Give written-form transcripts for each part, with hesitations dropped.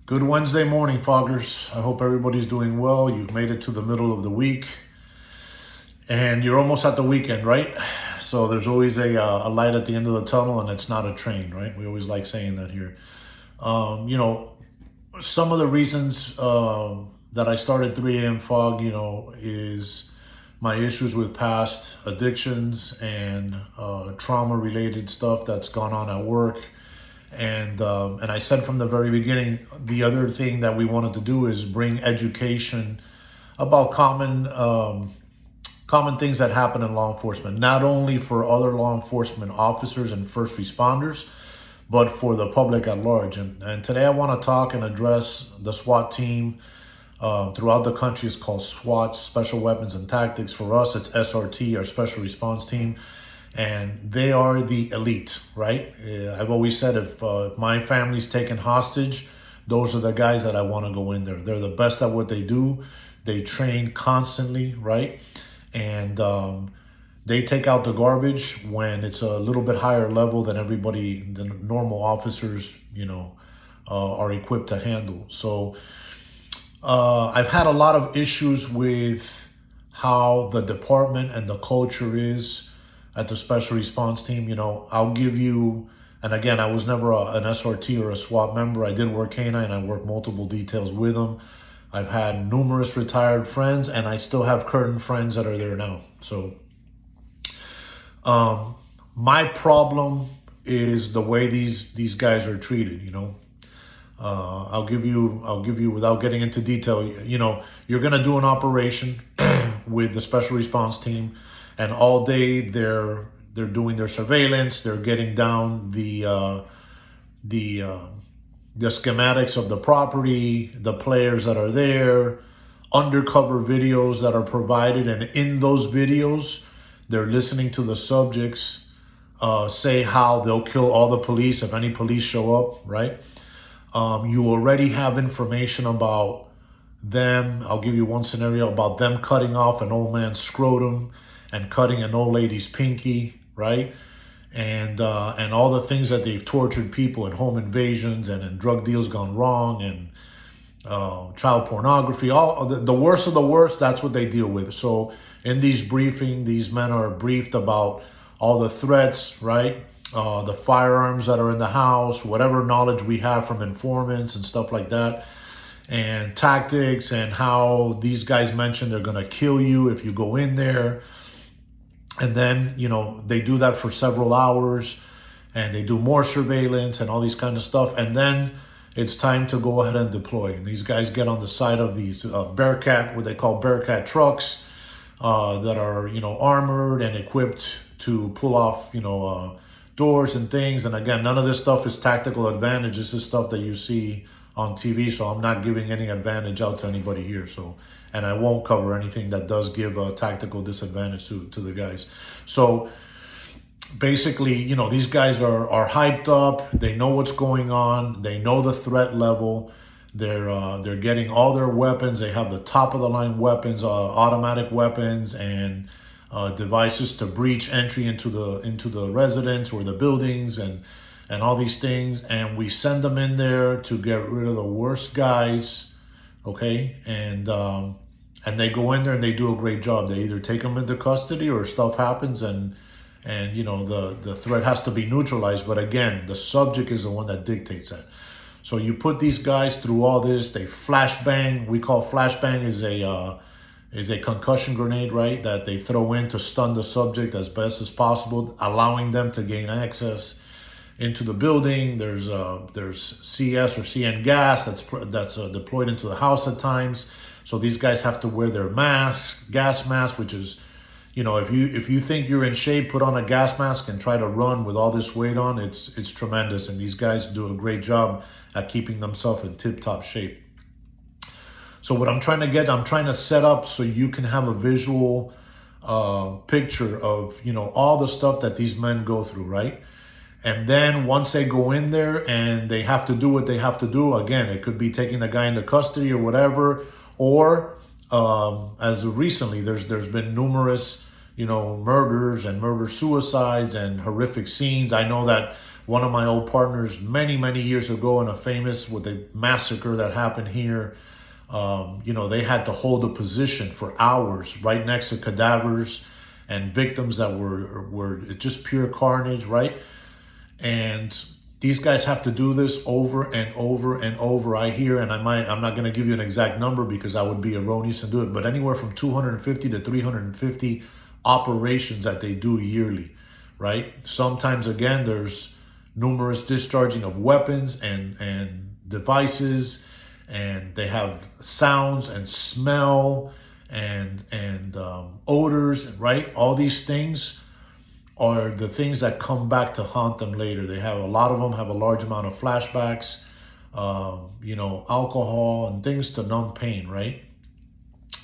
Good Wednesday morning, foggers. I hope everybody's doing well. You've made it to the middle of the week and you're almost at the weekend, right? So there's always a light at the end of the tunnel, and it's not a train, right? We always like saying that here. Um, you know, some of the reasons that I started 3 a.m. fog, is my issues with past addictions and trauma related stuff that's gone on at work. And I said from the very beginning, the other thing that we wanted to do is bring education about common things that happen in law enforcement, not only for other law enforcement officers and first responders, but for the public at large. And today I want to talk and address the SWAT team throughout the country. It's called SWAT, Special Weapons and Tactics. For us, it's SRT, our Special Response Team. And they are the elite, right? I've always said if my family's taken hostage, those are the guys that I want to go in there. They're the best at what they do. They train constantly, right? And they take out the garbage when it's a little bit higher level than everybody, the normal officers, are equipped to handle. So I've had a lot of issues with how the department and the culture is at the Special Response Team. I'll give you, and again, I was never an SRT or a SWAT member. I did work canine. I worked multiple details with them. I've had numerous retired friends, and I still have current friends that are there now. So my problem is the way these guys are treated. I'll give you without getting into detail. You're gonna do an operation with the Special Response Team, and all day they're doing their surveillance. They're getting down the schematics of the property, the players that are there, undercover videos that are provided, and in those videos, they're listening to the subjects say how they'll kill all the police if any police show up, right? You already have information about them. I'll give you one scenario about them cutting off an old man's scrotum and cutting an old lady's pinky, right? And all the things that they've tortured people in home invasions and in drug deals gone wrong and child pornography, all the worst of the worst. That's what they deal with. So in these briefings, these men are briefed about all the threats, right? The firearms that are in the house, whatever knowledge we have from informants and stuff like that, and tactics, and how these guys mentioned they're gonna kill you if you go in there. And then, they do that for several hours, and they do more surveillance and all these kind of stuff. And then it's time to go ahead and deploy. And these guys get on the side of these Bearcat, what they call Bearcat trucks, that are, armored and equipped to pull off, doors and things. And again, none of this stuff is tactical advantage. This is stuff that you see on TV. So I'm not giving any advantage out to anybody here. And I won't cover anything that does give a tactical disadvantage to the guys. So basically, these guys are hyped up. They know what's going on. They know the threat level. They're getting all their weapons. They have the top of the line weapons, automatic weapons, and devices to breach entry into the residence or the buildings, and all these things. And we send them in there to get rid of the worst guys. Okay, and they go in there and they do a great job. They either take them into custody or stuff happens, and the threat has to be neutralized. But again, the subject is the one that dictates that. So you put these guys through all this. They flashbang. We call flashbang is a concussion grenade, right? That they throw in to stun the subject as best as possible, allowing them to gain access into the building. There's CS or CN gas that's deployed into the house at times. So these guys have to wear their masks, gas mask, which is, if you think you're in shape, put on a gas mask and try to run with all this weight on. It's tremendous, and these guys do a great job at keeping themselves in tip-top shape. So what I'm trying to set up so you can have a visual picture of all the stuff that these men go through, right? And then once they go in there and they have to do what they have to do, again, it could be taking the guy into custody or whatever, or as of recently, there's been numerous, murders and murder suicides and horrific scenes. I know that One of my old partners many years ago in a famous with a massacre that happened here, they had to hold a position for hours right next to cadavers and victims that were just pure carnage, right? And these guys have to do this over and over and over. I hear, and I'm not going to give you an exact number because I would be erroneous and do it, but anywhere from 250 to 350 operations that they do yearly, right? Sometimes, again, there's numerous discharging of weapons and devices, and they have sounds and smell and odors, right? All these things are the things that come back to haunt them later. They have a lot of them have a large amount of flashbacks, alcohol and things to numb pain, right?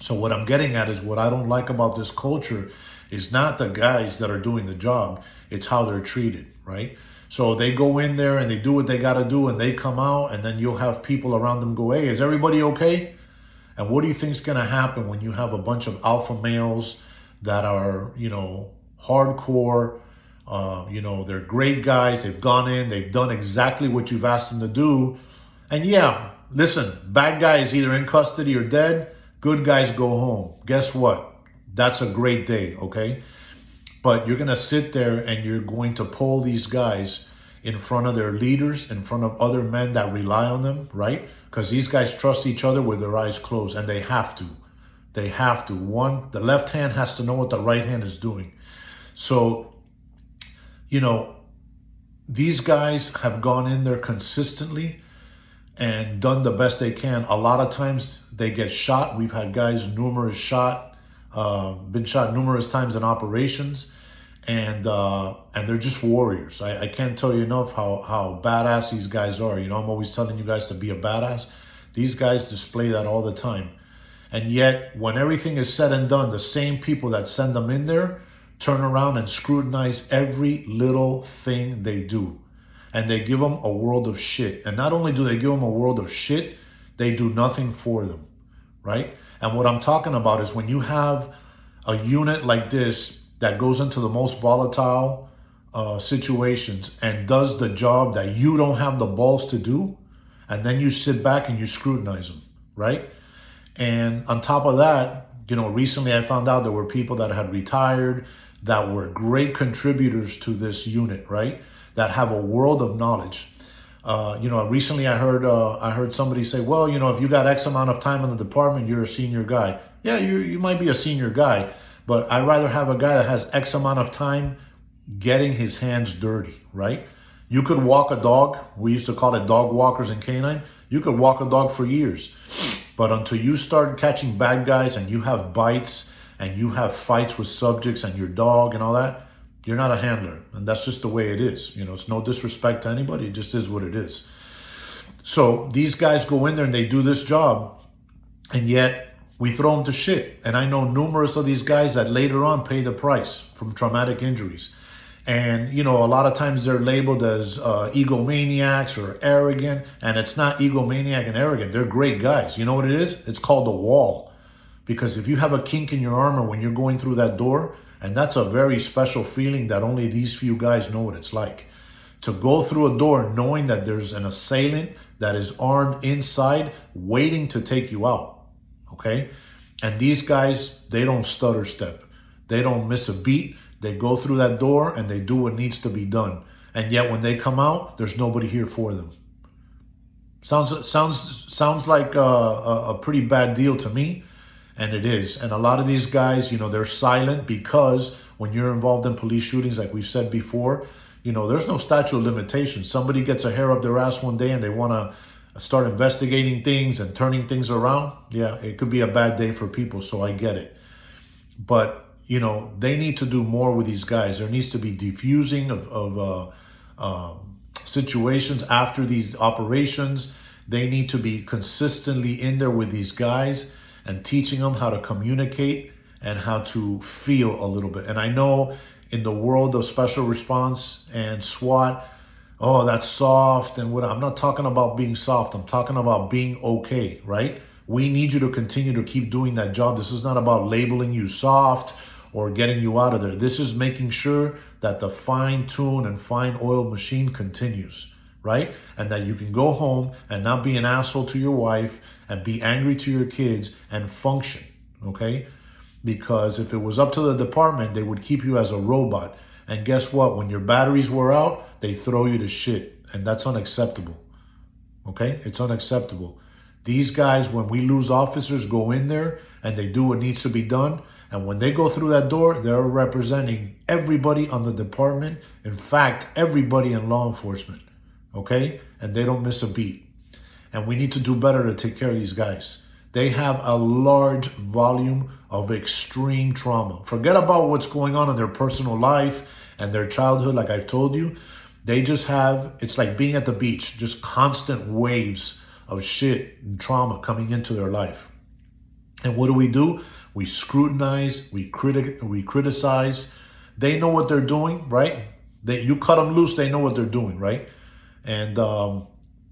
So what I'm getting at is what I don't like about this culture is not the guys that are doing the job, it's how they're treated, right? So they go in there and they do what they got to do and they come out, and then you'll have people around them go, hey, is everybody okay? And what do you think is going to happen when you have a bunch of alpha males that are, hardcore, they're great guys, they've gone in, they've done exactly what you've asked them to do. And yeah, listen, bad guy is either in custody or dead, good guys go home. Guess what? That's a great day, okay? But you're going to sit there and you're going to pull these guys in front of their leaders, in front of other men that rely on them, right? Because these guys trust each other with their eyes closed, and they have to. They have to. The left hand has to know what the right hand is doing. So, these guys have gone in there consistently and done the best they can. A lot of times they get shot. We've had guys been shot numerous times in operations, and they're just warriors. I can't tell you enough how badass these guys are. I'm always telling you guys to be a badass. These guys display that all the time. And yet, when everything is said and done, the same people that send them in there turn around and scrutinize every little thing they do. And they give them a world of shit. And not only do they give them a world of shit, they do nothing for them, right? And what I'm talking about is when you have a unit like this that goes into the most volatile situations and does the job that you don't have the balls to do, and then you sit back and you scrutinize them, right? And on top of that, recently I found out there were people that had retired that were great contributors to this unit, right? That have a world of knowledge. Recently I heard somebody say, well, if you got X amount of time in the department, you're a senior guy. Yeah, you might be a senior guy, but I'd rather have a guy that has X amount of time getting his hands dirty, right? You could walk a dog. We used to call it dog walkers in K9. You could walk a dog for years. But until you start catching bad guys and you have bites and you have fights with subjects and your dog and all that, you're not a handler. And that's just the way it is. It's no disrespect to anybody. It just is what it is. So these guys go in there and they do this job, and yet we throw them to shit. And I know numerous of these guys that later on pay the price from traumatic injuries. And, a lot of times they're labeled as egomaniacs or arrogant. And it's not egomaniac and arrogant. They're great guys. You know what it is? It's called a wall. Because if you have a kink in your armor when you're going through that door, and that's a very special feeling that only these few guys know what it's like. To go through a door knowing that there's an assailant that is armed inside waiting to take you out. Okay? And these guys, they don't stutter step. They don't miss a beat. They go through that door and they do what needs to be done. And yet when they come out, there's nobody here for them. Sounds like a pretty bad deal to me. And it is. And a lot of these guys, they're silent because when you're involved in police shootings, like we've said before, there's no statute of limitations. Somebody gets a hair up their ass one day and they want to start investigating things and turning things around. Yeah, it could be a bad day for people. So I get it. But they need to do more with these guys. There needs to be defusing of situations after these operations. They need to be consistently in there with these guys and teaching them how to communicate and how to feel a little bit. And I know in the world of special response and SWAT, oh, that's soft and what. I'm not talking about being soft. I'm talking about being okay, right? We need you to continue to keep doing that job. This is not about labeling you soft or getting you out of there. This is making sure that the fine tune and fine oil machine continues, right? And that you can go home and not be an asshole to your wife and be angry to your kids and function, okay? Because if it was up to the department, they would keep you as a robot. And guess what? When your batteries were out, they throw you to shit. And that's unacceptable. Okay? It's unacceptable. These guys, when we lose officers, go in there and they do what needs to be done. And when they go through that door, they're representing everybody on the department. In fact, everybody in law enforcement. Okay? And they don't miss a beat. And we need to do better to take care of these guys. They have a large volume of extreme trauma. Forget about what's going on in their personal life and their childhood, like I've told you. They just have, it's like being at the beach, just constant waves of shit and trauma coming into their life. And what do? We scrutinize, we criticize. They know what they're doing, right? You cut them loose, they know what they're doing, right? And,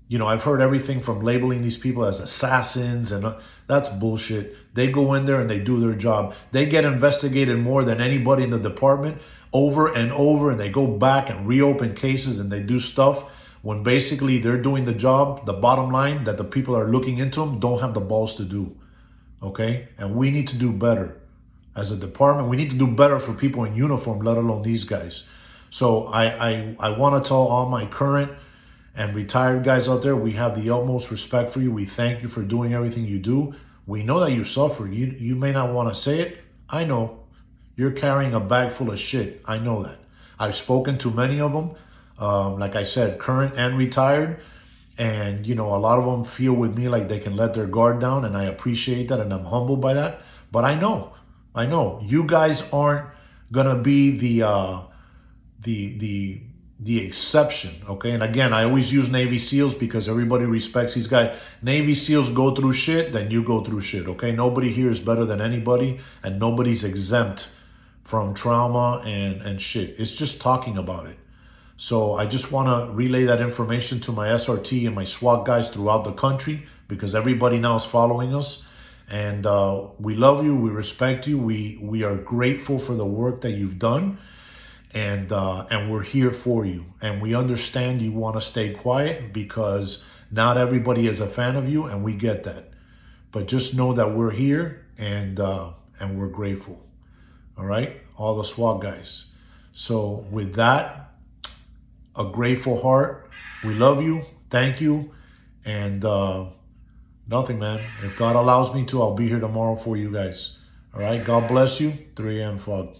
you know, I've heard everything from labeling these people as assassins, and that's bullshit. They go in there and they do their job. They get investigated more than anybody in the department over and over, and they go back and reopen cases and they do stuff when basically they're doing the job, the bottom line, that the people are looking into them don't have the balls to do, okay? And we need to do better. As a department, we need to do better for people in uniform, let alone these guys. So I want to tell all my current and retired guys out there, we have the utmost respect for you. We thank you for doing everything you do. We know that you suffer. You may not want to say it. I know. You're carrying a bag full of shit. I know that. I've spoken to many of them, like I said, current and retired. And, you know, a lot of them feel with me like they can let their guard down. And I appreciate that. And I'm humbled by that. But I know. You guys aren't going to be the exception, okay? And again, I always use Navy SEALs because everybody respects these guys. Navy SEALs go through shit, then you go through shit, okay? Nobody here is better than anybody, and nobody's exempt from trauma and shit. It's just talking about it. So I just want to relay that information to my SRT and my SWAT guys throughout the country, because everybody now is following us. And we love you, we respect you, we are grateful for the work that you've done. And we're here for you. And we understand you want to stay quiet because not everybody is a fan of you, and we get that. But just know that we're here and we're grateful. All right? All the SWAT guys. So with that, a grateful heart. We love you. Thank you. And nothing, man. If God allows me to, I'll be here tomorrow for you guys. All right? God bless you. 3 a.m. Fog.